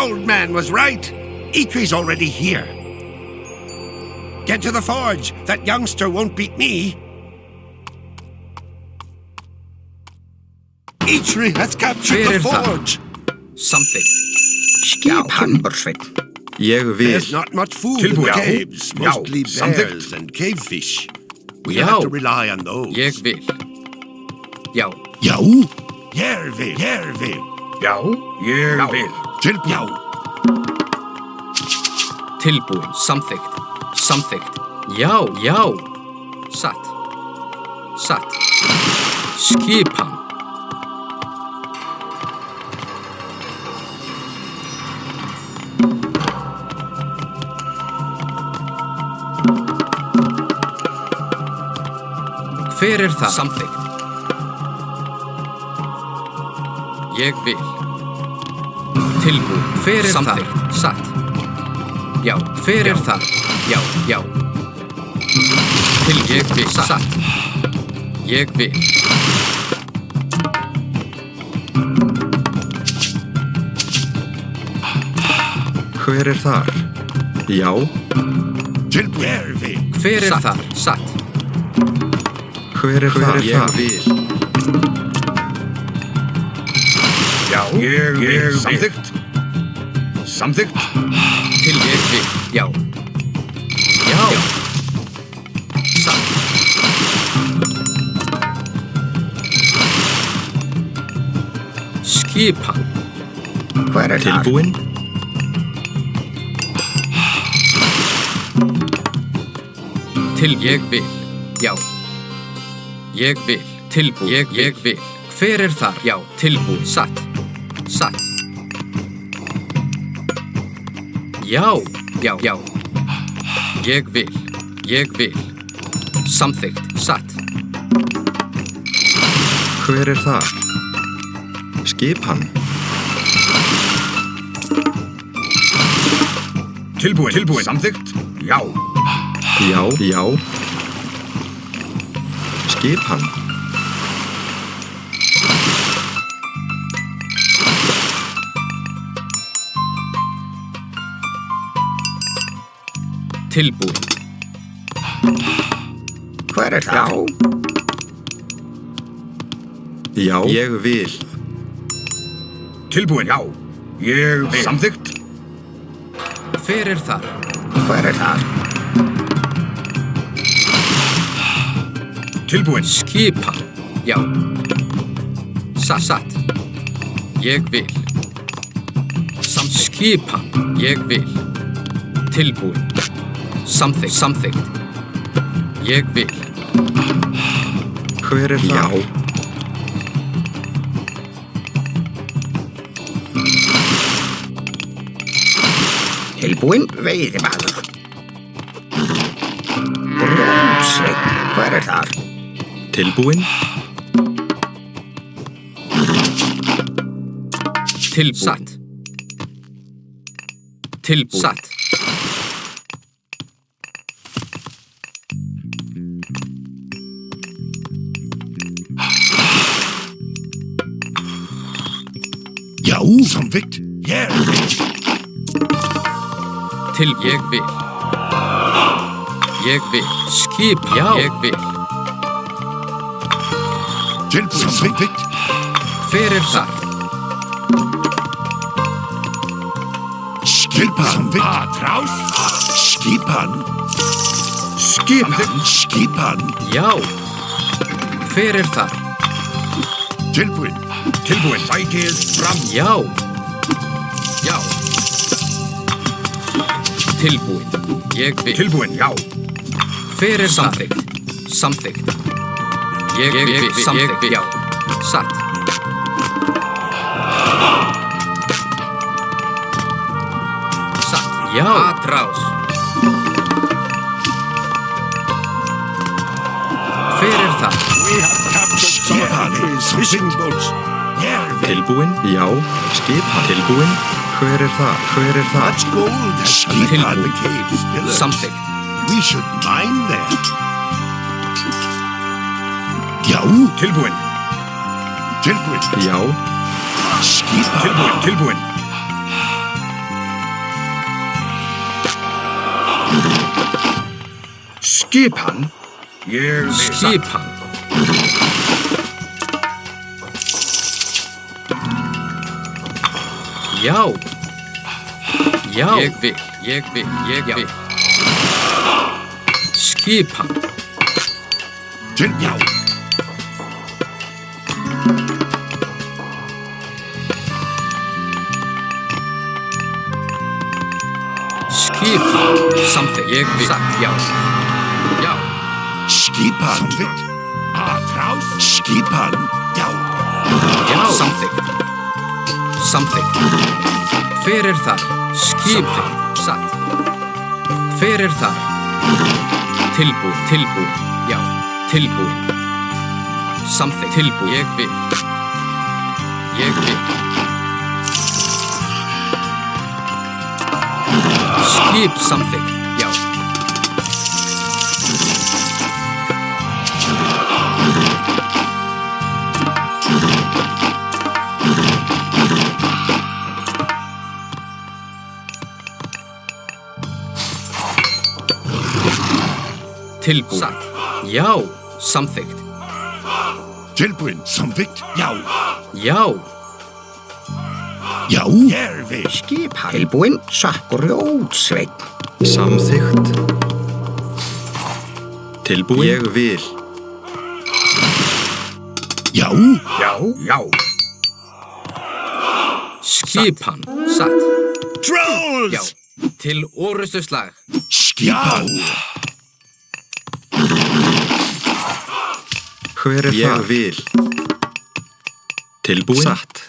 old man was right. Eitre's already here. Get to the forge. That youngster won't beat me. Eitre hath captured the forge. Something. Skipan. There's not much food in the caves. Mostly bears and cavefish. We'll have to rely on those. Jeg vil. Já. Já. Ég vil. Já. Ég vil. Tilbúin. Já. Tilbúin. Samþykkt. Já. Satt. Skipan. Hver það? Samþykkt. Ég vil. Tilbúin. Hver samþykkt? Það? Satt. Já. Hver það? Já. Til ég vil. Satt. Ég vil. Hver þar? Já. Tilbúin. Hver þar? Satt. Hver þar? Ég vil. Já. Ég vil. Samþykkt. Til ég vil. Já. Satt. Skipan. Hver tilbúin? Til ég vil. Já. Ég vil. Tilbúin. Ég vil. Hver þar? Já. Tilbúin. Satt. Já. Ég vil. Samþykkt. Satt. Hver það? Skipan. Tilbúin. Samþykkt. Já. Já. Skipan. Tilbúin. Hver það? Já. Ég vil. Tilbúin. Já. Ég vil. Samþykkt. Hver þar? Hver þar? Tilbúin. Skipan. Já. Satt. Ég vil. Skipan. Ég vil. Tilbúin. Samþykkt. Ég vil. Hver það? Já. Tilbúin, veiðimaður. Brúnsveinn, hver þar? Tilbúin. Satt. Tilbúin. Satt. Já, samþykkt. Ég vil. Til ég vil. Skip. Já. Ég vil. Tilbúin. Samþykkt. Hver þar? Skipan. Atrás. Skipan. Já. Hver þar? Tilbúin. Sætið fram. Já. Tilbúin. Ég vil. Tilbúin. Já. Hver samþykkt? Ég vil. Samþykkt. Já. Satt. Já. Atrás. Hver það? We have captured some of Eitre's fishing boats. Tilbúin. Já. Skipan. Tilbúin. Hver það? Much gold has been on the cave's pillars. Samþykkt. We should mine them. Já. Tilbúin. Já. Skipan. Tilbúin. Skipan. Ég vil. Skipan. Já. Já. Ég vil. Já. Skipan. Já. Skipan. Samþykkt. Ég vil. Já. Já. Skipan. Samþykkt. Aðrás. Skipan. Já. Já. Samþykkt. Samþykkt. Hver er þar? Skipan. Satt. Hver er þar? Tilbúin. Já. Tilbúin. Samþykkt. Tilbúin. Ég vil. Skip samþykkt. Já. Tilbúin. Satt. Já. Samþykkt. Tilbúin. Samþykkt. Já. Já. Já. Ég vil. Skipan. Tilbúin. Satt. Grjótsveinn. Samþykkt. Tilbúin. Ég vil. Já. Já. Skipan. Satt. Trolls. Já. Til orustuslag. Skipan. Hver er það? Ég vil. Tilbúin. Satt.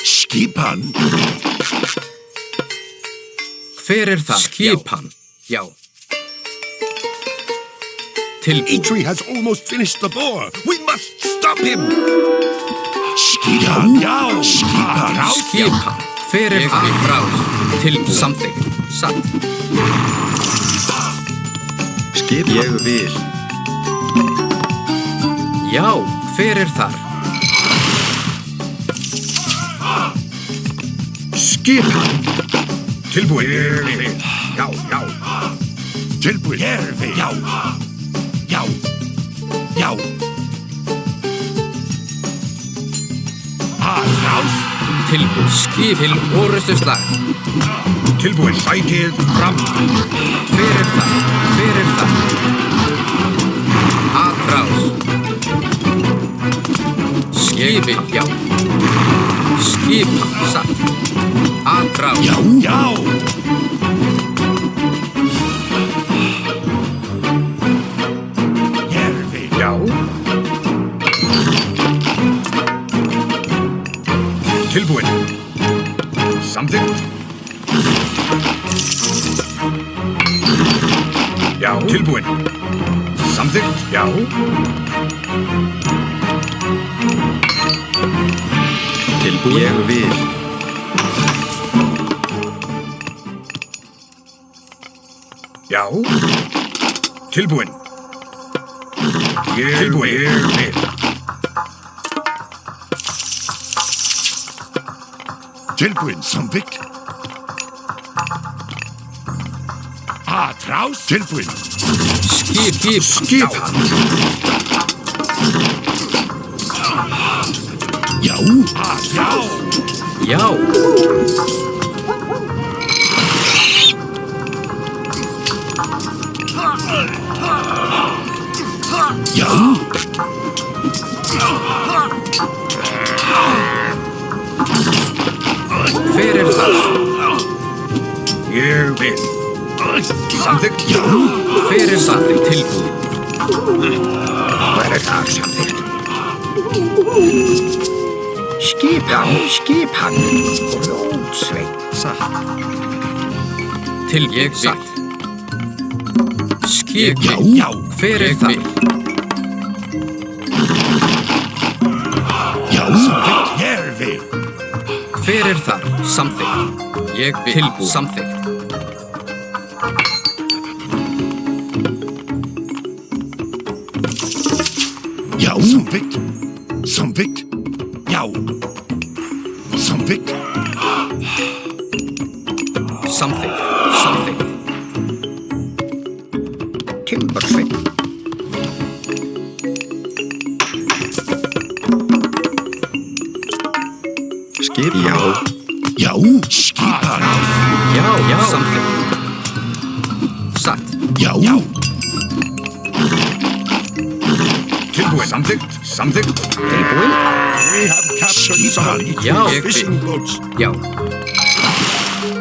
Skipan. Hver er það? Skipan. Já. Tilbúin. Eitri has almost finished the boar. We must stop him. Skipan. Já. Skipan. Skipan. Hver er það? Bráð. Tilbúin. Samþykkt. Satt. Skip. Ég vil. Já. Hver er þar? Skipan. Tilbúin. Já. Tilbúin. Ég vil. Já. Aðrás. Tilbúin. Skip til orustuslag. Tilbúin. Sætið fram. Hver er það? Aðrás. Skipi. Já. Skipan. Satt. Aðrás. Já. Ég vil. Já. Tilbúin. Samþykkt. Já. Tilbúin. Samþykkt. Já. Tilbúin. Ég vil. Já. Tilbúin. Tilbúin. Ég vil. Tilbúin. Samþykkt. Aðrás. Tilbúin. Skipan. Já. Aðrás. Já. Já. Hver er það? Ég vil. Samþykkt. Já. Hver er samþykkt? Tilbúin. Hver er það? Samþykkt. Skipan. Grjótsveinn. Satt. Til ég vil. Skip. Já. Hver er það? Já. Samþykkt. Ég vil. Hver er þar? Samþykkt. Ég vil. Tilbúin. Samþykkt. Já. Samþykkt. Já. Samþykkt. Samþykkt. Samþykkt. Timbursveit. Skipan. Já, skipan. Já, já. Samþykkt. Satt. Já. Tilbúin. Samþykkt. Samþykkt. Tilbúin. We have captured some Já, fishing boats. Já.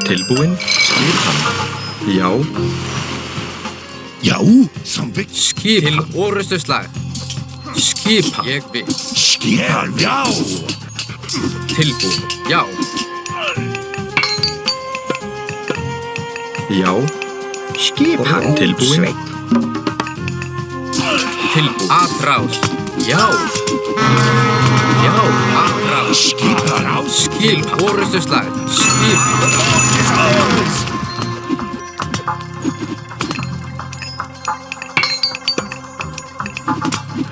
Tilbúin. Skipan. Já. Já, samþykkt. Skip. Til orustu slag. Skipa. Ég vil. Skipan. Já. Tilbúin. Já. Já. Skipan. Tilbúin. Sveit. Tilbúin. Atrás. Já. Já. Atrás. Skipan. Skip. Orustu slag. Skip.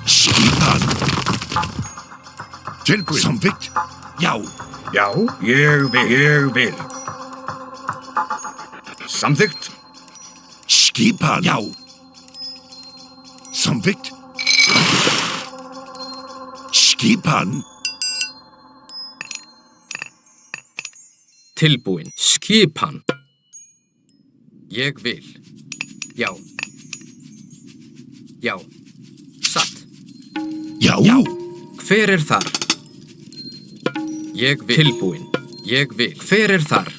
Skipan. Tilbúin. Samþykkt. Já. Já, ég vil. Samþykkt. Skipan. Já. Samþykkt. Skipan. Tilbúin. Skipan. Ég vil. Já. Já. Satt. Já. Já. Hver er þar? Ég vil. Tilbúin. Ég vil. Hver er þar?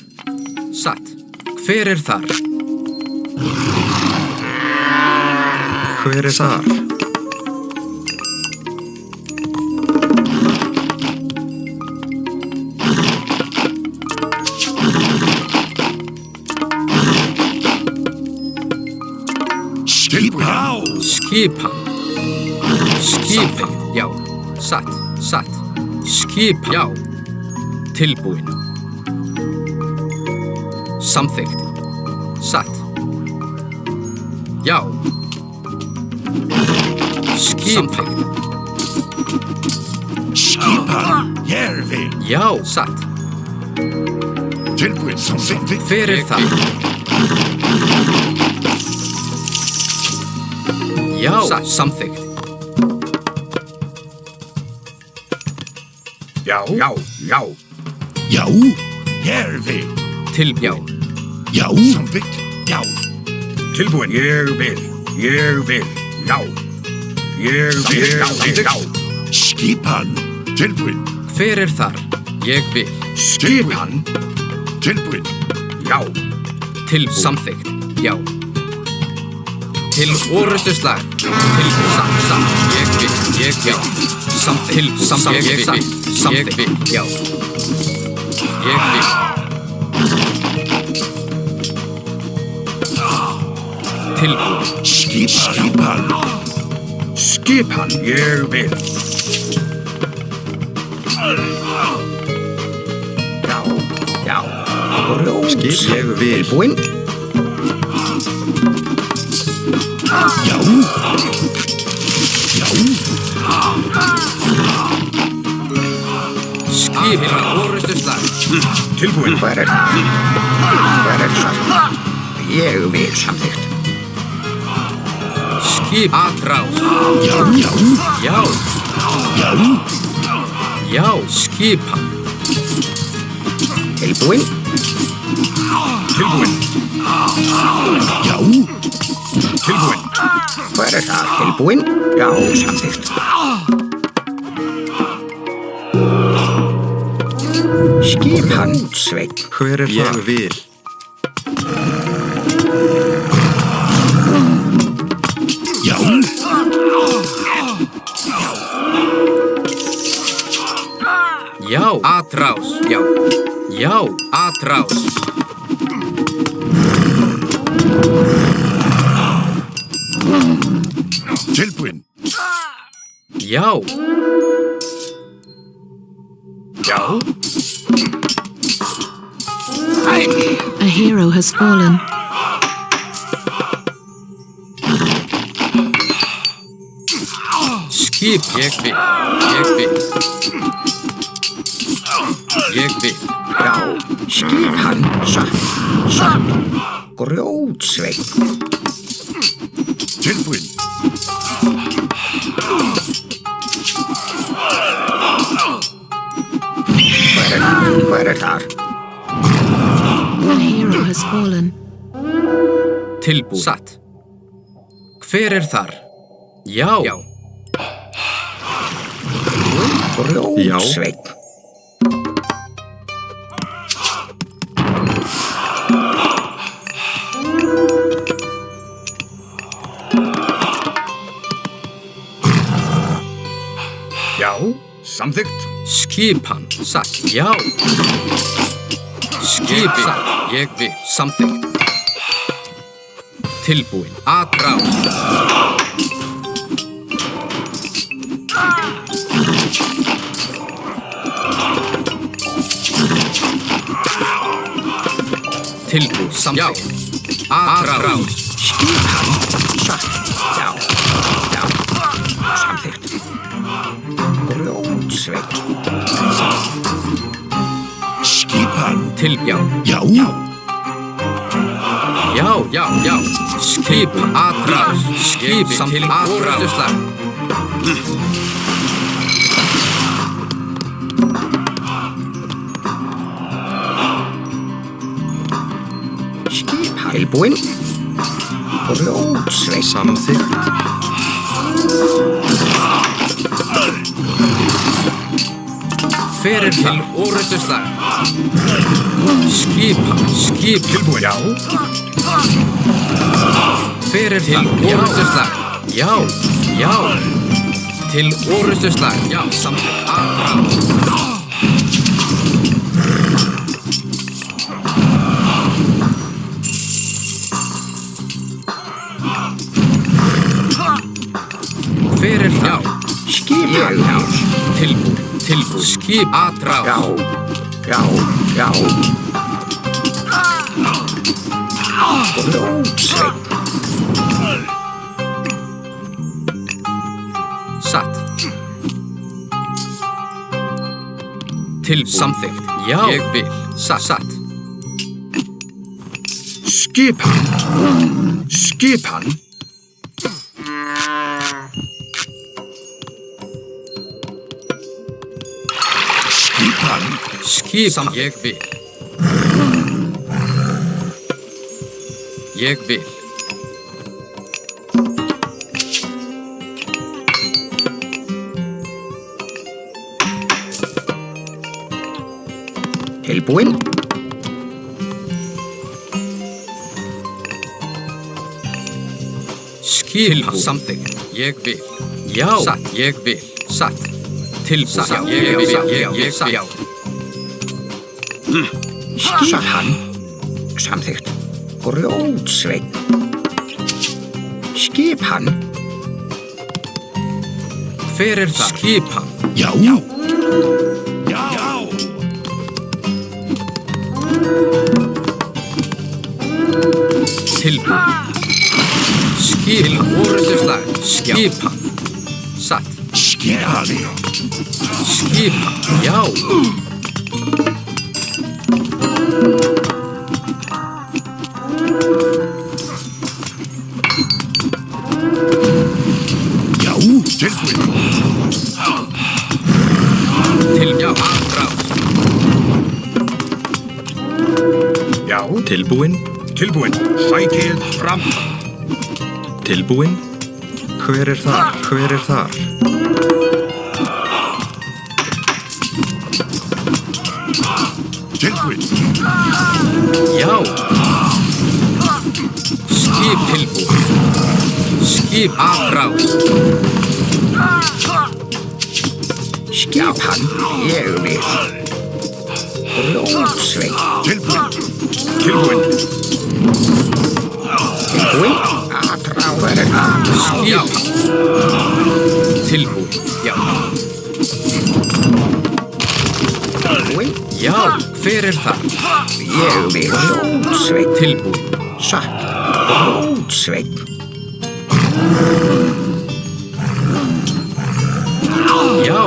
Satt. Hver er þar? Hver er þar? Skipan. Skipan. Skipin. Já. Satt. Satt. Skip. Já. Tilbúin. Samþykkt. Satt. Já. Samþykkt. Skipan. Ég vil. Já. Satt. Tilbúin. Samþykkt. Hver er það? Já. Satt. Samþykkt. Já. Já. Já. Já. Ég vil. Já. Já. Samþykkt. Já. Tilbúin. Ég vil. Ég vil. Já. Ég vil. Já. Skipan. Tilbúin. Hver er þar? Ég vil. Skipan. Tilbúin. Já. Til samþykkt. Já. Til orustu slag. Til samt. Ég vil. Ég vil. Samt. Til samþykkt. Ég vil. Samþykkt. Já. Ég vil. Tilbúin. Skipan. Skipan. Ég vil. Já. Já. Grjót. Skip. Ég vil. Tilbúin. Já. Já. Skip. Orustu slag. Tilbúin. Hver er það? Hver er það? Ég vil samþykkt. Skip. Atrás. Já. Já. Já. Já. Já. Skipan. Tilbúin. Tilbúin. Já. Tilbúin. Hver er það? Tilbúin. Já, samþykkt. Skipan. Sveit. Hver er þar? Ég vil. Já. Já. Atrás. Já. Já. Atrás. Tilbúin. Já. Já. A hero has fallen. Skip. Ég vil. Ég vil. Ég vil. Já, skipan, satt. Grjótsveinn. Tilbúinn. Hver þar? A hero has fallen. Tilbúinn. Satt. Hver þar? Já. Grjótsveinn. Já, samþykkt. Skipan. Satt. Já. Skipan. Ég vil. Samþykkt. Tilbúinn. Atrás. Tilbúinn. Samþykkt. Atrás. Skipan, satt. Já. Samþykkt. Grjótsveinn. Skipan. Já. Skip. Atrás. Skip til atrásslag. Skipan. Tilbúinn. Grjótsveinn. Samþykkt. Fyrir til orrustusslag. Skip. Tilbúinn. Já. Fyrir til orrustusslag. Já. Til orrustusslag. Já, samþykkt. Atrás. Fyrir já. Skipan. Tilbúinn. Skip. Atrás. Já. Grjótsveinn. Satt. Til samþykkt. Já. Ég vil. Satt. Skipan. Skipan. Ég vil. Tilbúinn. Skipan. Samþykkt. Ég vil. Já. Satt. Ég vil. Satt. Tilbúinn. Ég vil. Skipan. Samþykkt. Grjótsveinn. Skipan. Hver það? Skipan. Já. Tilbúinn. Skil. Orrustusslag. Skipan. Satt. Skipan. Já. Tilbúinn. Sækið fram. Tilbúinn. Hver þar? Tilbúinn. Já. Skip tilbúinn. Skip atrás. Skipan. Ég vil. Grjótsveinn. Tilbúinn. Atrás. Já. Tilbúinn. Já. Já, hver það? Ég vil. Grjótsveinn. Tilbúinn. Satt. Grjótsveinn. Já.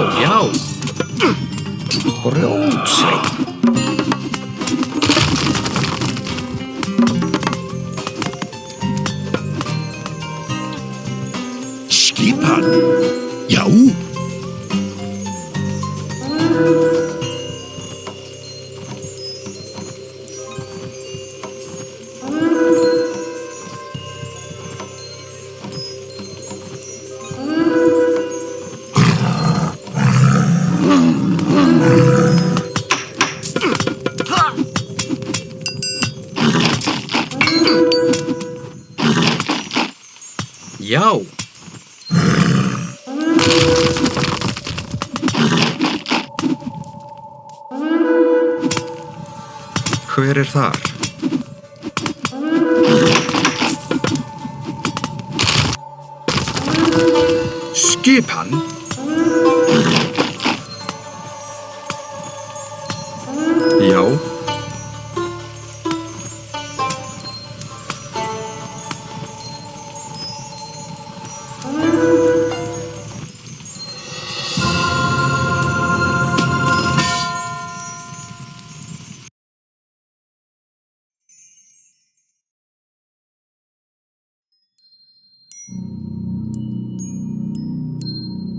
Grjótsveinn. Skipan? Já. Já. Hver er þar? Skipan? Já.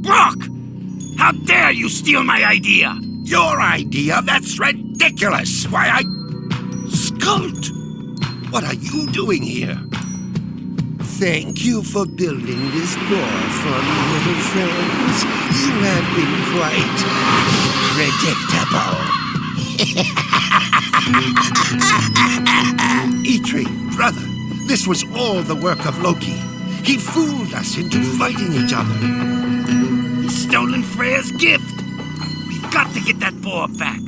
Brock! How dare you steal my idea? Your idea? That's ridiculous! Why, Skuld! What are you doing here? Thank you for building this door for me, little friends. You have been quite predictable. Eitri, brother, this was all the work of Loki. He fooled us into fighting each other. He's stolen Freya's gift. We've got to get that boar back.